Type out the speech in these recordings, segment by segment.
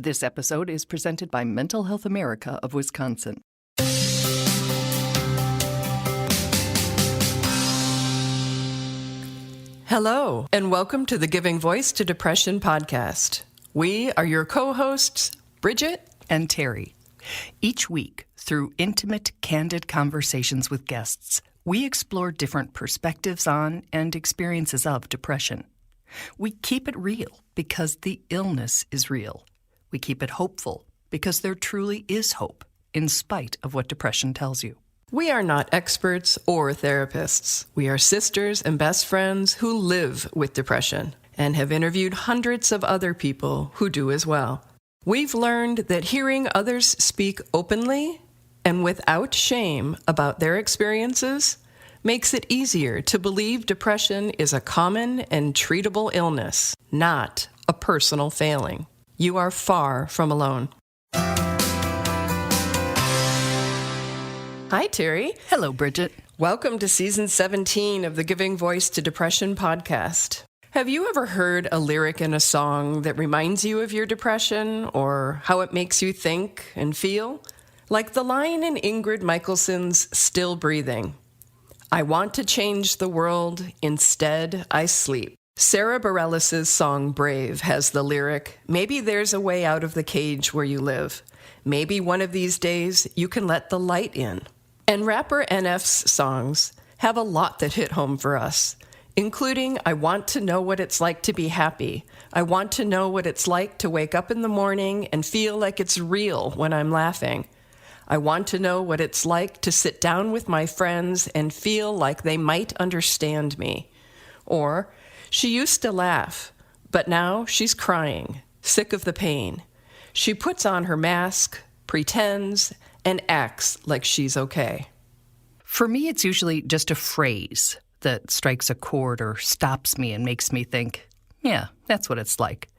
This episode is presented by Mental Health America of Wisconsin. Hello, and welcome to the Giving Voice to Depression podcast. We are your co-hosts, Bridget and Terry. Each week, through intimate, candid conversations with guests, we explore different perspectives on and experiences of depression. We keep it real because the illness is real. We keep it hopeful because there truly is hope, in spite of what depression tells you. We are not experts or therapists. We are sisters and best friends who live with depression and have interviewed hundreds of other people who do as well. We've learned that hearing others speak openly and without shame about their experiences makes it easier to believe depression is a common and treatable illness, not a personal failing. You are far from alone. Hi, Terry. Hello, Bridget. Welcome to Season 17 of the Giving Voice to Depression podcast. Have you ever heard a lyric in a song that reminds you of your depression or how it makes you think and feel? Like the line in Ingrid Michaelson's Still Breathing. I want to change the world, instead I sleep. Sarah Bareilles' song Brave has the lyric, maybe there's a way out of the cage where you live. Maybe one of these days you can let the light in. And rapper NF's songs have a lot that hit home for us, including I want to know what it's like to be happy. I want to know what it's like to wake up in the morning and feel like it's real when I'm laughing. I want to know what it's like to sit down with my friends and feel like they might understand me. Or, she used to laugh, but now she's crying, sick of the pain. She puts on her mask, pretends, and acts like she's okay. For me, it's usually just a phrase that strikes a chord or stops me and makes me think, yeah, that's what it's like.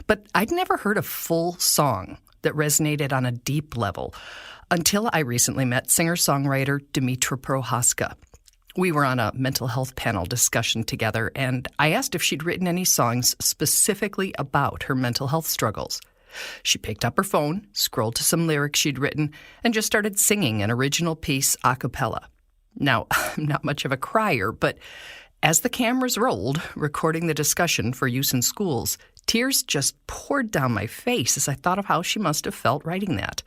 But I'd never heard a full song that resonated on a deep level until I recently met singer-songwriter Demetra Prochaska. We were on a mental health panel discussion together, and I asked if she'd written any songs specifically about her mental health struggles. She picked up her phone, scrolled to some lyrics she'd written, and just started singing an original piece a cappella. Now, I'm not much of a crier, but as the cameras rolled, recording the discussion for use in schools, tears just poured down my face as I thought of how she must have felt writing that,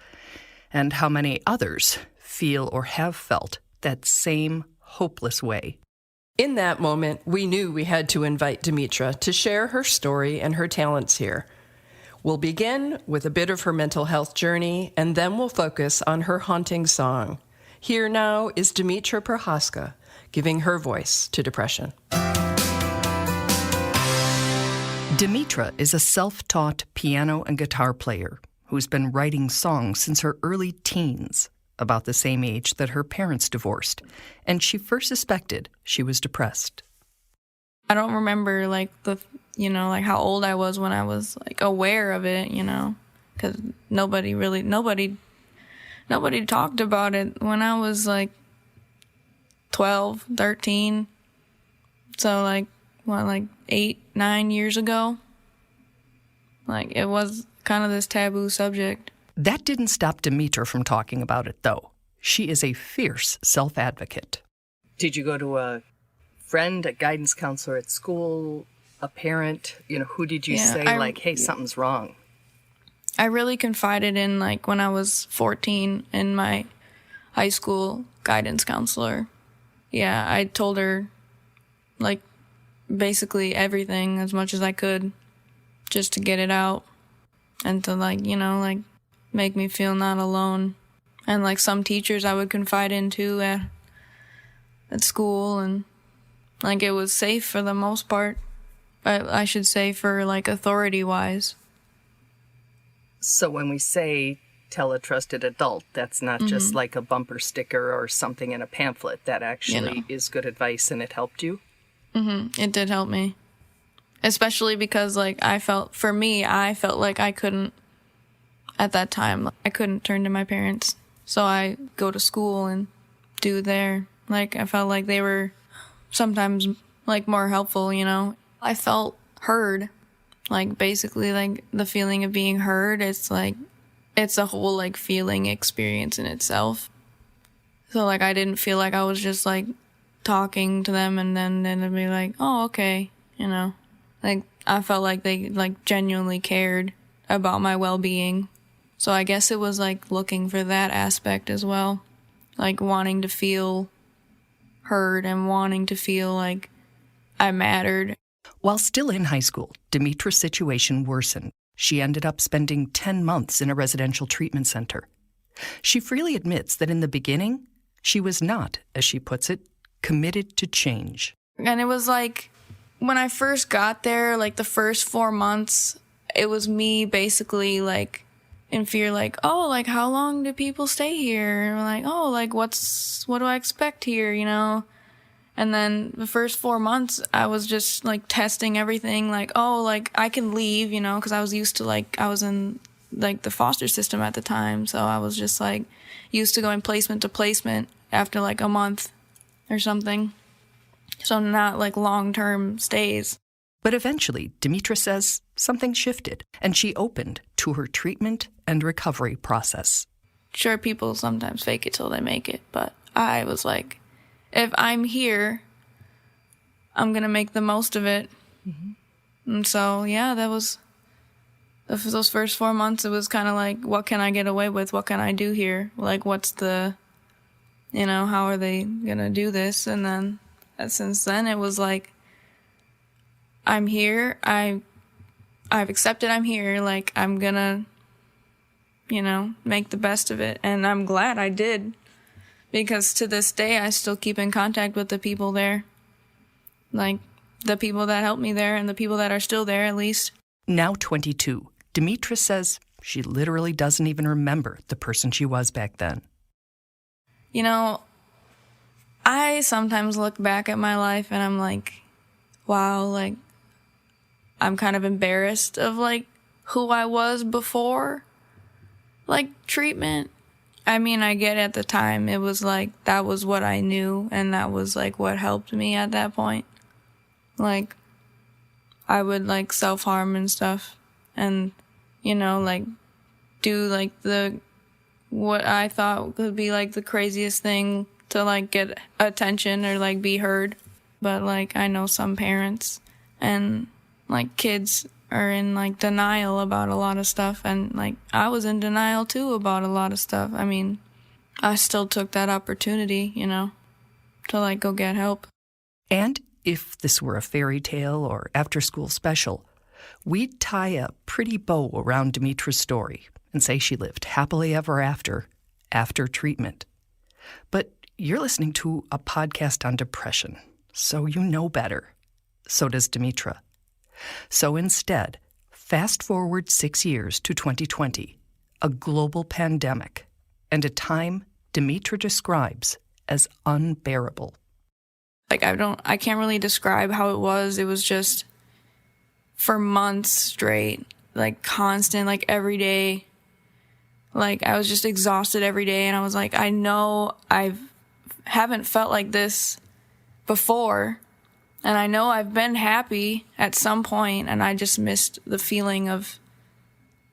and how many others feel or have felt that same hopeless way. In that moment, we knew we had to invite Demetra to share her story and her talents here. We'll begin with a bit of her mental health journey, and then we'll focus on her haunting song. Here now is Demetra Prochaska, giving her voice to depression. Demetra is a self-taught piano and guitar player who's been writing songs since her early teens, about the same age that her parents divorced, and she first suspected she was depressed. I don't remember, how old I was when I was, aware of it, because nobody talked about it when I was, 12, 13. So, 8, 9 years ago? It was kind of this taboo subject. That didn't stop Demetra from talking about it, though. She is a fierce self-advocate. Did you go to a friend, a guidance counselor at school, a parent? Who did you say, hey, something's wrong? I really confided in, when I was 14 in my high school guidance counselor. Yeah, I told her, basically everything as much as I could just to get it out and to, make me feel not alone. And, some teachers I would confide in, too, at school, and, it was safe for the most part. I should say for, authority-wise. So when we say tell a trusted adult, that's not just like a bumper sticker or something in a pamphlet. That actually is good advice, and it helped you? It did help me. Especially because, I felt like I couldn't, at that time, I couldn't turn to my parents. So I go to school and do there. I felt like they were sometimes, more helpful, I felt heard Like, basically, like, the feeling of being heard, it's like, it's a whole, like, feeling experience in itself. So, like, I didn't feel like I was just, like, talking to them and then it'd be like, oh, okay, you know. Like, I felt like they, like, genuinely cared about my well-being. So I guess it was, like, looking for that aspect as well. Like, wanting to feel heard and wanting to feel like I mattered. While still in high school, Demetra's situation worsened. She ended up spending 10 months in a residential treatment center. She freely admits that in the beginning, she was not, as she puts it, committed to change. And it was like, when I first got there, like the first 4 months, it was me basically like in fear, like, oh, like how long do people stay here? Or like, oh, like what do I expect here, you know? And then the first 4 months, I was just, like, testing everything, like, oh, like, I can leave, you know, because I was used to, like, I was in, like, the foster system at the time, so I was just, like, used to going placement to placement after, like, a month or something. So not, like, long-term stays. But eventually, Demetra says something shifted, and she opened to her treatment and recovery process. Sure, people sometimes fake it till they make it, but I was like, if I'm here, I'm going to make the most of it. Mm-hmm. And so, yeah, that was, those first 4 months, it was kind of like, what can I get away with? What can I do here? Like, what's the, you know, how are they going to do this? And then, since then, it was like, I'm here. I've accepted I'm here. Like, I'm going to, you know, make the best of it. And I'm glad I did. Because to this day, I still keep in contact with the people there. Like, the people that helped me there and the people that are still there, at least. Now 22, Demetra says she literally doesn't even remember the person she was back then. You know, I sometimes look back at my life and I'm like, wow, like, I'm kind of embarrassed of, like, who I was before, like, treatment. I mean, I get at the time, it was like, that was what I knew, and that was, like, what helped me at that point. Like, I would, like, self-harm and stuff, and, you know, like, do, like, what I thought would be, like, the craziest thing to, like, get attention or, like, be heard. But, like, I know some parents and, like, kids are in, like, denial about a lot of stuff, and, like, I was in denial, too, about a lot of stuff. I mean, I still took that opportunity, you know, to, like, go get help. And if this were a fairy tale or after-school special, we'd tie a pretty bow around Demetra's story and say she lived happily ever after treatment. But you're listening to a podcast on depression, so you know better. So does Demetra. So instead, fast forward 6 years to 2020, a global pandemic, and a time Demetra describes as unbearable. Like, I can't really describe how it was. It was just for months straight, like, constant, like, every day. Like, I was just exhausted every day, and I was like, I know I haven't felt like this before. And I know I've been happy at some point, and I just missed the feeling of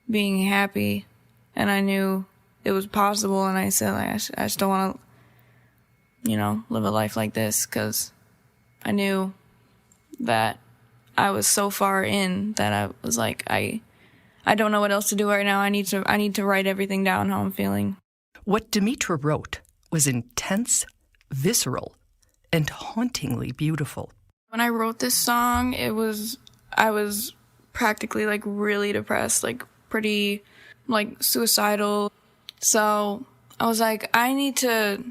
being happy. And I knew it was possible, and I said, like, I still want to, you know, live a life like this, because I knew that I was so far in that I was like, I don't know what else to do right now. I need to write everything down, how I'm feeling. What Demetra wrote was intense, visceral, and hauntingly beautiful. When I wrote this song, I was practically, like, really depressed, like, pretty, like, suicidal. So I was like, I need to,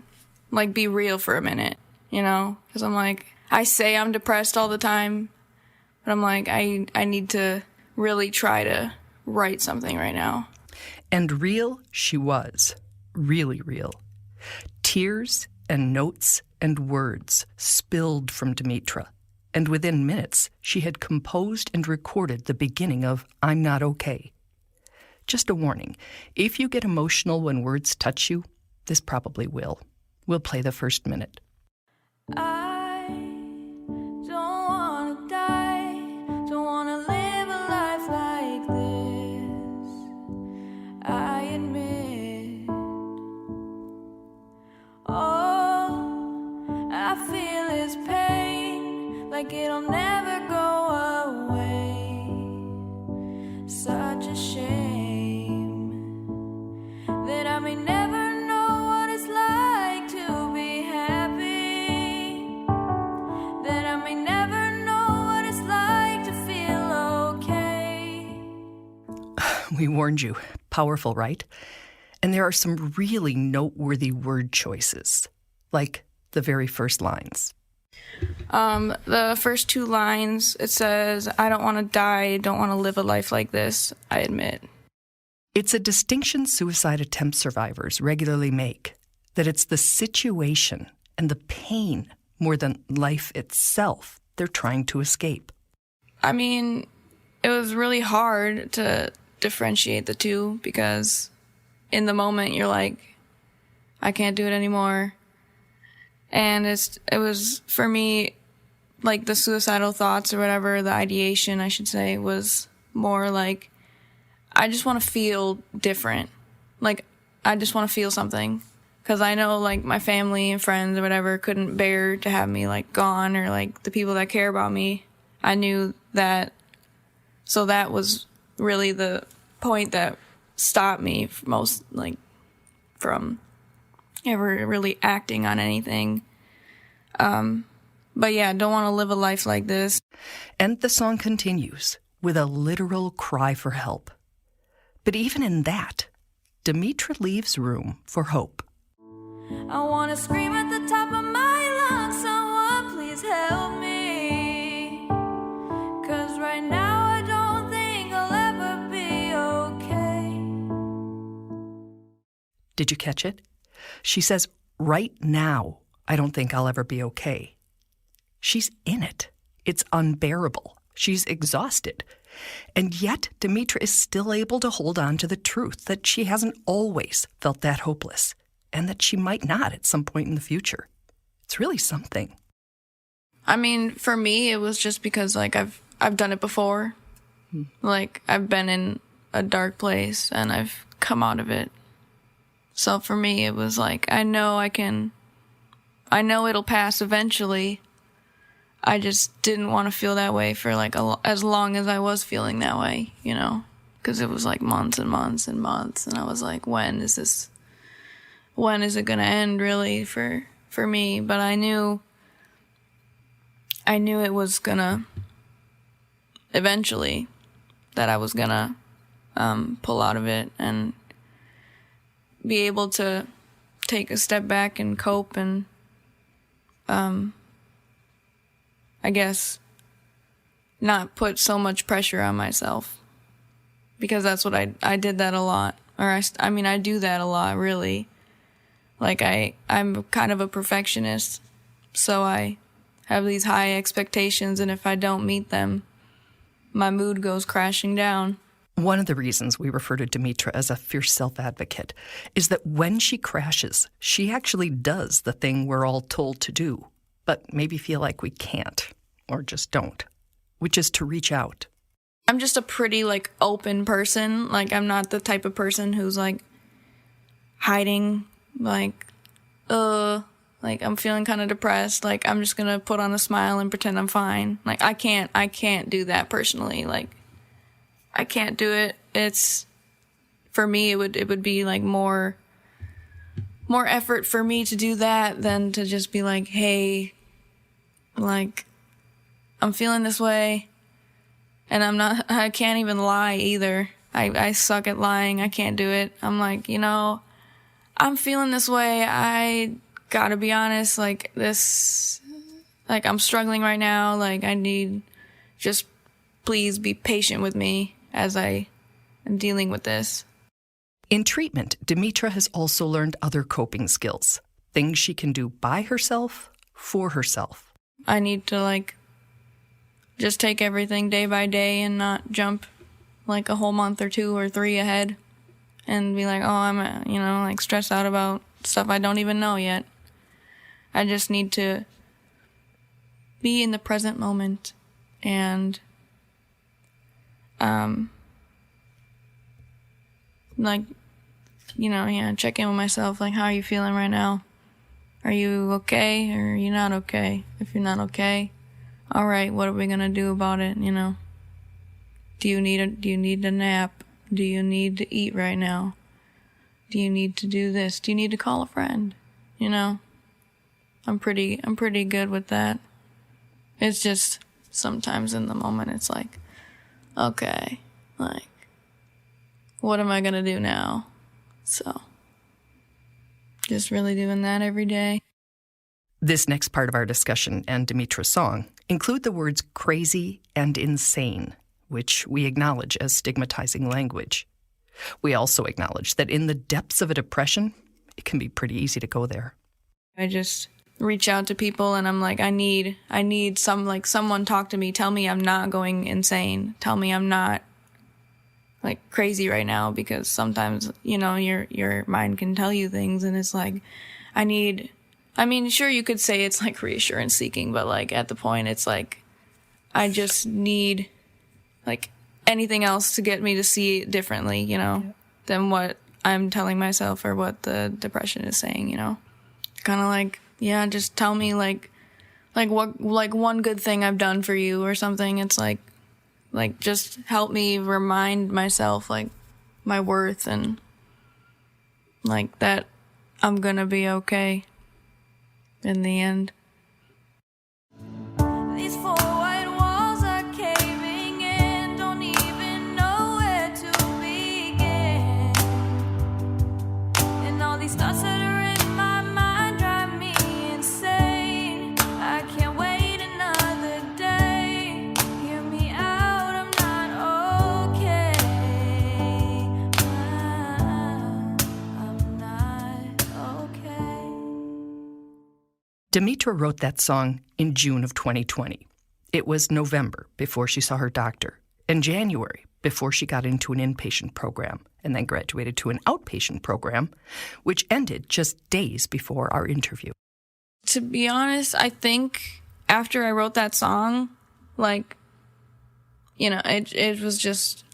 like, be real for a minute, you know? Because I'm like, I say I'm depressed all the time, but I'm like, I need to really try to write something right now. And real she was, really real. Tears and notes and words spilled from Demetra. And within minutes, she had composed and recorded the beginning of I'm Not Okay. Just a warning, if you get emotional when words touch you, this probably will. We'll play the first minute. I don't want to die, don't want to live a life like it'll never go away. Such a shame that I may never know what it's like to be happy, that I may never know what it's like to feel okay. We warned you. Powerful, right? And there are some really noteworthy word choices, like the very first lines. The first two lines, it says, I don't want to die, don't want to live a life like this, I admit. It's a distinction suicide attempt survivors regularly make, that it's the situation and the pain more than life itself they're trying to escape. I mean, it was really hard to differentiate the two because in the moment you're like, I can't do it anymore. And it was, for me, like the suicidal thoughts or whatever, the ideation, I should say, was more like, I just want to feel different. Like, I just want to feel something. Because I know, like, my family and friends or whatever couldn't bear to have me, like, gone, or, like, the people that care about me. I knew that. So that was really the point that stopped me from ever really acting on anything. But yeah, don't want to live a life like this. And the song continues with a literal cry for help. But even in that, Demetra leaves room for hope. I want to scream at the top of my lungs, someone please help me. 'Cause right now I don't think I'll ever be okay. Did you catch it? She says, right now, I don't think I'll ever be okay. She's in it. It's unbearable. She's exhausted. And yet, Demetra is still able to hold on to the truth that she hasn't always felt that hopeless, and that she might not at some point in the future. It's really something. I mean, for me, it was just because, like, I've done it before. Like, I've been in a dark place, and I've come out of it. So for me, it was like, I know it'll pass eventually. I just didn't want to feel that way for, like, as long as I was feeling that way, you know? Because it was, like, months and months and months, and I was like, when is it going to end, really, for me? But I knew it was going to, eventually, that I was going to pull out of it and be able to take a step back and cope and, I guess, not put so much pressure on myself. Because that's what I did that a lot. Or I do that a lot, really. Like, I'm kind of a perfectionist, so I have these high expectations, and if I don't meet them, my mood goes crashing down. One of the reasons we refer to Demetra as a fierce self-advocate is that when she crashes, she actually does the thing we're all told to do, but maybe feel like we can't, or just don't, which is to reach out. I'm just a pretty, like, open person. Like, I'm not the type of person who's, like, hiding, like, I'm feeling kind of depressed. Like, I'm just gonna put on a smile and pretend I'm fine. Like, I can't do that personally. Like, I can't do it. It's, for me, it would be, like, more effort for me to do that than to just be like, hey, like, I'm feeling this way. And I can't even lie either. I suck at lying. I can't do it. I'm like, I'm feeling this way. I gotta be honest, like, this, like, I'm struggling right now. Like, I need, just please be patient with me as I am dealing with this. In treatment, Demetra has also learned other coping skills, things she can do by herself, for herself. I need to, like, just take everything day by day and not jump, like, a whole month or 2 or 3 ahead and be like, oh, I'm, like, stressed out about stuff I don't even know yet. I just need to be in the present moment and, check in with myself, like, how are you feeling right now? Are you okay, or are you not okay? If you're not okay, all right, what are we going to do about it, you know? Do you need a nap? Do you need to eat right now? Do you need to do this? Do you need to call a friend? You know? I'm pretty good with that. It's just sometimes in the moment it's like, okay, like, what am I going to do now? So, just really doing that every day. This next part of our discussion and Demetra's song include the words crazy and insane, which we acknowledge as stigmatizing language. We also acknowledge that in the depths of a depression, it can be pretty easy to go there. I just reach out to people and I'm like, I need someone talk to me. Tell me I'm not going insane. Tell me I'm not like crazy right now, because sometimes, you know, your mind can tell you things and it's like, sure, you could say it's like reassurance seeking, but like at the point it's like, I just need like anything else to get me to see it differently, you know, than what I'm telling myself or what the depression is saying, you know. Kind of like, yeah, just tell me like one good thing I've done for you or something. It's like just help me remind myself like my worth and like that I'm gonna be okay in the end. These four white walls are caving in, don't even know where to begin. And all these thoughts that are in my mind drive me insane. I can't wait another day. Hear me out, I'm not okay. I'm not okay. Demetra wrote that song in June of 2020. It was November before she saw her doctor, and January before she got into an inpatient program, and then graduated to an outpatient program, which ended just days before our interview. To be honest, I think after I wrote that song, like, you know, it was just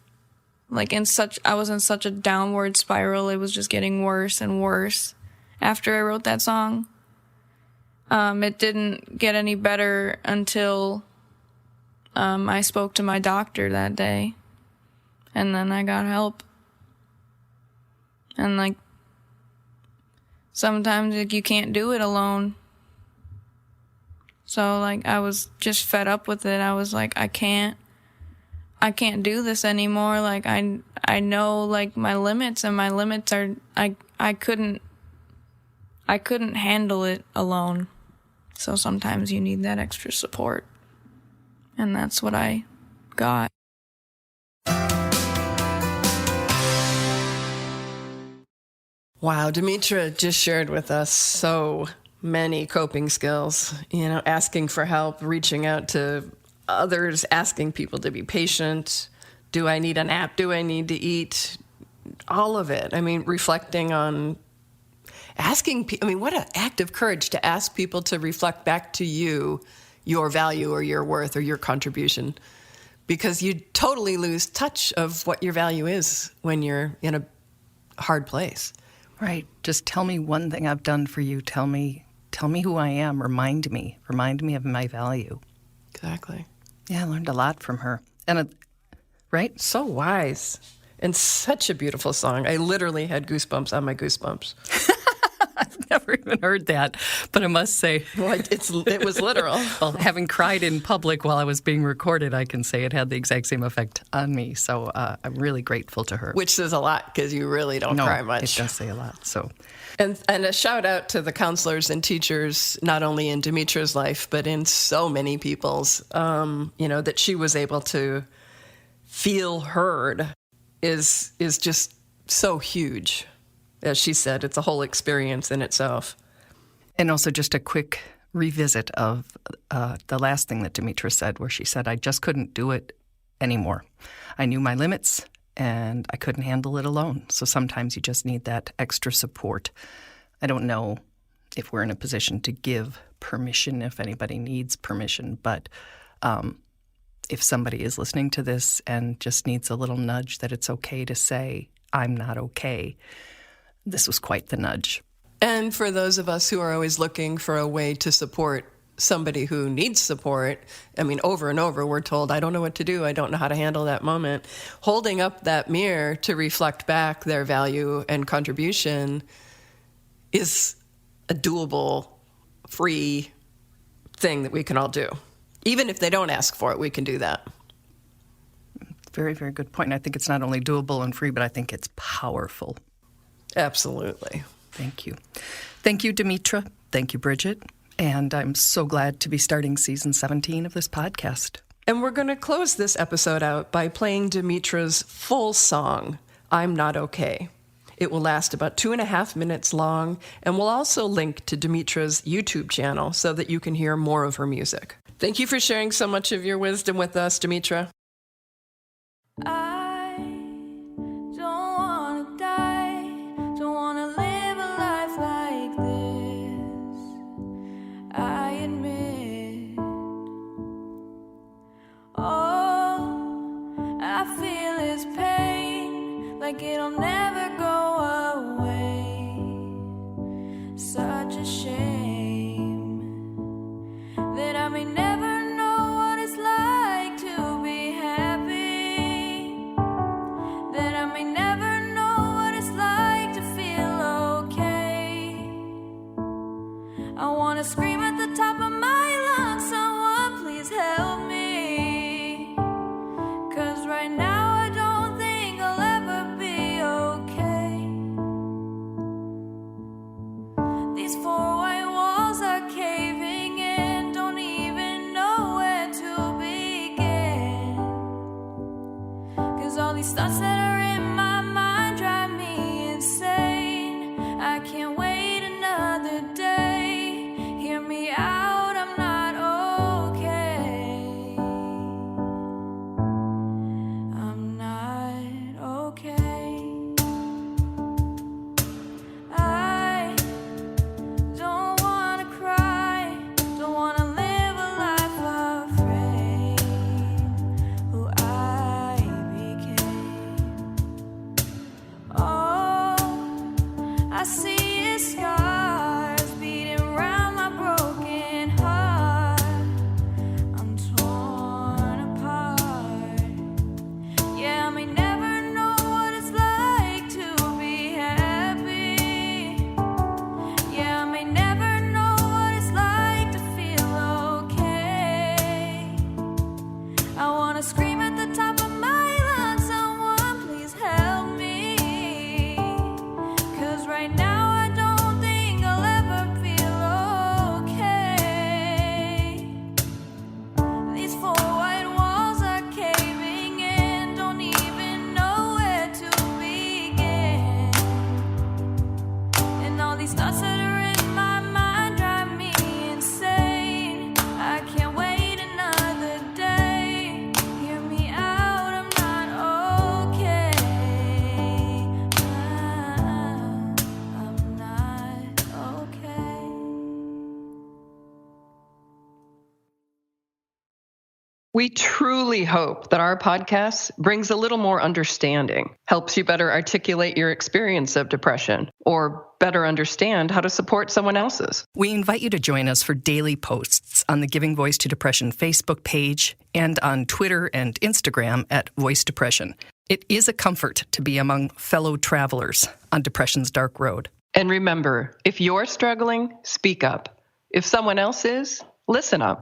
like I was in such a downward spiral. It was just getting worse and worse after I wrote that song. It didn't get any better until I spoke to my doctor that day, and then I got help. And like sometimes like, you can't do it alone. So like I was just fed up with it. I was like, I can't do this anymore. Like I know like my limits, and my limits are I couldn't handle it alone. So sometimes you need that extra support. And that's what I got. Wow, Demetra just shared with us so many coping skills, you know, asking for help, reaching out to others, asking people to be patient. Do I need a nap? Do I need to eat? All of it. I mean, reflecting on asking people. I mean, what an act of courage to ask people to reflect back to you your value or your worth or your contribution, because you totally lose touch of what your value is when you're in a hard place. Right. Just tell me one thing I've done for you. Tell me who I am. Remind me of my value. Exactly. Yeah, I learned a lot from her. And right? So wise. And such a beautiful song. I literally had goosebumps on my goosebumps. I've never even heard that, but I must say... Well, it was literal. Well, having cried in public while I was being recorded, I can say it had the exact same effect on me. So I'm really grateful to her. Which says a lot, because you really don't cry much. It does say a lot. So, and a shout out to the counselors and teachers, not only in Demetra's life, but in so many people's, that she was able to feel heard is just so huge. As she said, it's a whole experience in itself. And also just a quick revisit of the last thing that Demetra said, where she said, I just couldn't do it anymore. I knew my limits, and I couldn't handle it alone. So sometimes you just need that extra support. I don't know if we're in a position to give permission, if anybody needs permission, but if somebody is listening to this and just needs a little nudge that it's okay to say, I'm not okay, this was quite the nudge. And for those of us who are always looking for a way to support somebody who needs support, I mean, over and over, we're told, I don't know what to do. I don't know how to handle that moment. Holding up that mirror to reflect back their value and contribution is a doable, free thing that we can all do. Even if they don't ask for it, we can do that. Very, very good point. I think it's not only doable and free, but I think it's powerful. Absolutely. Thank you. Thank you, Demetra. Thank you, Bridget. And I'm so glad to be starting season 17 of this podcast. And we're going to close this episode out by playing Demetra's full song, I'm Not Okay. It will last about 2.5 minutes long, and we'll also link to Demetra's YouTube channel so that you can hear more of her music. Thank you for sharing so much of your wisdom with us, Demetra. I don't wanna die, don't wanna live a life like this. I admit, all I feel is pain, like it'll never go away. Such a shame that I may never know what it's like to be happy, that I may never know what it's like to feel okay. I wanna scream at the top of my lungs, someone please help me, 'cause right now I don't think I'll ever be okay. These four white walls are caving in, don't even know where to begin, 'cause all these thoughts that are in my mind drive me insane. I can't wait another day, hear me out, I'm not okay. I'm not okay. I don't wanna cry, don't wanna live a life afraid who I became. Oh, I see is scars beating around my broken heart. I'm torn apart. Yeah, I may never know what it's like to be happy. Yeah, I may never know what it's like to feel okay. I wanna scream at the top of my lungs, someone please help me, 'cause right now I don't think I'll ever feel okay. These four white walls are caving in, don't even know where to begin, and all these thoughts that are in my mind drive me insane. I can't wait another day, hear me out, I'm not okay. I'm not okay. We truly hope that our podcast brings a little more understanding, helps you better articulate your experience of depression, or better understand how to support someone else's. We invite you to join us for daily posts on the Giving Voice to Depression Facebook page and on Twitter and Instagram at Voice Depression. It is a comfort to be among fellow travelers on depression's dark road. And remember, if you're struggling, speak up. If someone else is, listen up.